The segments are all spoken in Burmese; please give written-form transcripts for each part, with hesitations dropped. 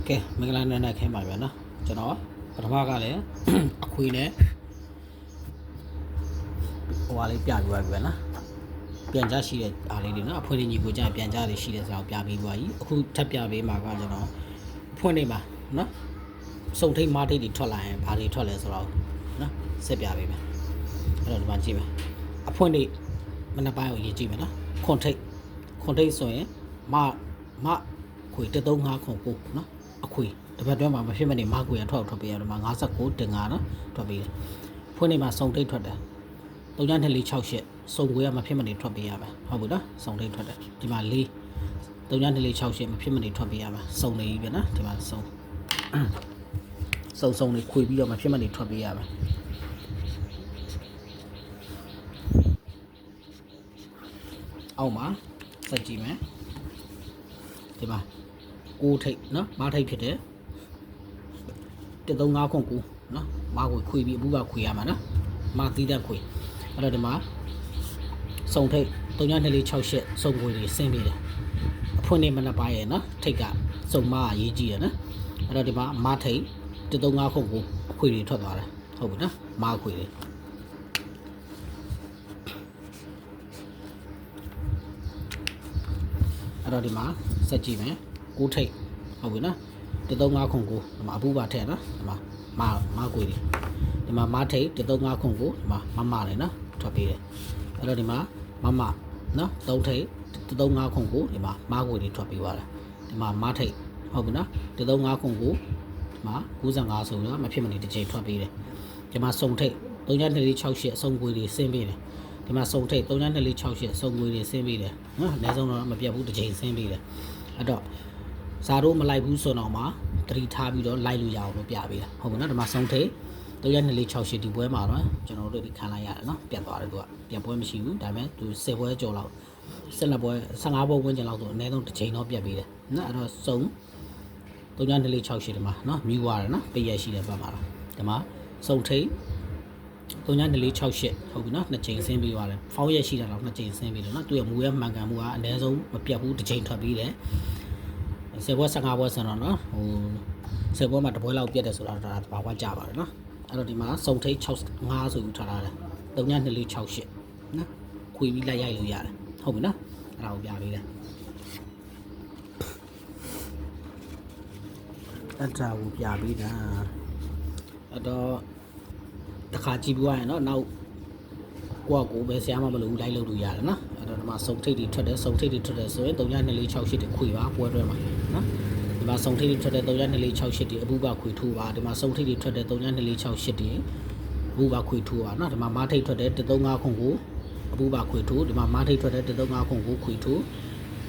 ကဲမင်္ဂလာနေ့ခင်းပါဗျာနော်ကျွန်တော်ပထမကလည်းအခွေနဲ့ဟိုဟာလေးပြပြပါဗျာနော်ပြန်ကြရှိတဲ့အားလေးတွေနော်အဖွင့်လေးညီကိုကြပြန်ကြလေးရှိတဲ့ဆိုတော့ပြပြီးပါပြီအခုထပ်ပြပေးမှာကကျွန်တော်ဖွင့်နေမှာနော်စုံထိတ်မားထိတ်တွေထွက်လာရင်ဘာတွေထွက်လဲဆိုတော့နော်ဆက်ပြပေးမယ်အဲ့တော့ဒီမှာကြည့်မယ်အဖွင့်လေးမနက်ပိုင်းကိုရေးကြည့်မယ်နော်ခွန်ထိတ်ဆိုရင်မခွေ135ခွန်ကိုနော်အခွေတပတ်တွဲမှာမဖြစ်မနေမခွေရထွက်ပေးရတယ်မှာ59တင်9နော်ထွက်ပေးတယ်ဖွင့်နေမှာစုံထိတ်ထွက်တယ်392468စုံခွေရမဖြစ်မနေထွက်ပေးရမယ်ဟုတ်ပြီနော်စုံထိတ်ထွက်တယ်ဒီမှာ4 392468မဖြစ်မနေထွက်ပေးရမယ်စုံနေပြီနော်ဒီမှာစုံနေခွေပြီးတော့မဖြစ်မနေထွက်ပေးရမယ်အောက်မှာစက်ကြည့်မယ်ဒီမှာ6ထိပ်နော်5ထိပ်ဖြစ်တယ်135ခွန်9နော်မာကိုခွေပြီးအပူကခွေရမှာနော်မာသီးတဲ့ခွေအဲ့တော့ဒီမှာစုံထိပ်392468စုံခွေတွေဆင်းပြီးတယ်အဖွင့်နေမနက်ပိုင်းရယ်နော်ထိပ်ကစုံမာရေးကြည့်ရနော်အဲ့တော့ဒီမှာမာထိပ်135ခွန်9အခွေတွေထွက်သွားတယ်ဟုတ်ပြီနော်မာခွေတွေအဲ့တော့ဒီမှာစက်ကြည့်မယ်6ထိပ်ဟုတ်ပြီနော်135ခွန်9ဒီမှာအပူပါထည့်နော်ဒီမှာမာကွေတွေဒီမှာမာထိပ်135ခွန်9ဒီမှာမတယ်နော်ထွက်ပေးတယ်အဲ့တော့ဒီမှာမနော်3ထိပ်135ခွန်9ဒီမှာမာကွေတွေထွက်ပေးသွားတယ်ဒီမှာမာထိပ်ဟုတ်ပြီနော်135ခွန်9ဒီမှာ95ဆိုတော့မဖြစ်မနေတစ်ချိန်ထွက်ပေးတယ်ဒီမှာစုံထိပ်392468စုံကွေတွေဆင်းပေးတယ်ဒီမှာစုံထိပ်392468စုံငွေတွေဆင်းပေးတယ်နော်အနည်းဆုံးတော့မပြတ်ဘူးတစ်ချိန်ဆင်းပေးတယ်အဲ့တော့ဇာတို့မလိုက်ဘူးဆိုတော့မှတတိထားပြီးတော့လိုက်လို့ရအောင်လို့ပြပေးတာဟုတ်ပြီနော်ဒီမှာစုံထိပ်392468ဒီပွဲမှာတော့ကျွန်တော်တို့ဒီခံလိုက်ရတယ်နော်ပြတ်သွားတယ်သူကပြတ်ပွဲမရှိဘူးဒါပေမဲ့သူ10ပွဲကျော်လောက်12ပွဲ15ပွဲဝန်းကျင်လောက်ဆိုအနည်းဆုံးတစ်ချိန်တော့ပြတ်ပေးတယ်နော်အဲ့တော့စုံ392468ဒီမှာနော်မြူသွားတယ်နော်ပြည့်ရရှိတဲ့ဘက်မှာတော့ဒီမှာစုံထိပ်392468ဟုတ်ပြီနော်နှစ်ချိန်ဆင်းပြီးသွားတယ်ဖောင်းရက်ရှိတာတော့နှစ်ချိန်ဆင်းပြီးတယ်နော်သူ့ရဲ့မူရဲ့မှန်ကန်မှုကအနည်းဆုံးမပြတ်ဘူးတစ်ချိန်ထွက်ပြီးတယ်10ပွဲ15ပွဲဆန်တော့နော်ဟို10ပွဲမှာတစ်ပွဲလောက်ပြတ်တယ်ဆိုတာဒါဘာမှကြပါတယ်နော်အဲ့တော့ဒီမှာစုံထိတ်65ဆိုပြီးထားထားတယ်392468နော်ခွေပြီးလိုက်ရိုက်လို့ရတယ်ဟုတ်ပြီနော်အဲ့ဒါကိုပြပေးတယ်အဲ့ဒါကိုပြပေးတာအဲ့တော့တခါကြည့်ပြီးသွားရင်တော့နောက်ကိုပဲဆရာမမလို့လိုက်လို့ရတယ်နော်အဲ့တော့ဒီမှာစုံထိတ်တွေထွက်တယ်ဆိုရင်392468တွေခွေပါပွဲတွဲမှာနော်ဒီမှာစုံထိတ်တွေထွက်တယ်392468တွေအပူပါခွေထိုးပါဒီမှာစုံထိတ်တွေထွက်တယ်392468တွေအပူပါခွေထိုးပါနော်ဒီမှာမားထိတ်ထွက်တယ်135ခွန်ကိုအပူပါခွေထိုးဒီမှာမားထိတ်ထွက်တယ်135ခွန်ကိုခွေထိုး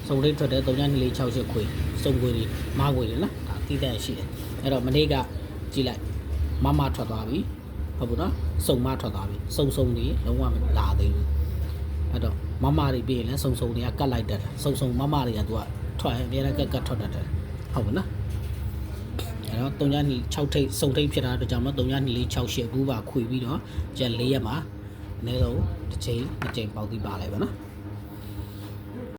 စုံထိတ်ထွက်တယ်392468ခွေစုံခွေတွေမားခွေတွေနော်ဒါတိတက်ရှိတယ်အဲ့တော့မနေ့ကကြည့်လိုက်မထွက်သွားပြီဟုတ်ဘူးနော်စုံမထွက်သွားပြီစုံတွေလုံးဝမလာသေးဘူးအဲ့တော့မတွေပြီးရင်လည်းစုံတွေကကတ်လိုက်တတ်တယ်စုံမတွေကသူကထွက်ရင်အများနဲ့ကတ်ထွက်တတ်တယ်ဟုတ်ဘူးနော်အဲ့တော့3926ထိပ်စုံထိပ်ဖြစ်တာတော့ကြောင့်မ392468ဘူးပါခွေပြီးတော့ကျန်4ရက်မှာအနည်းဆုံးတစ်ချိန်ပေါက်ပြီးပါလိုက်ပါနော်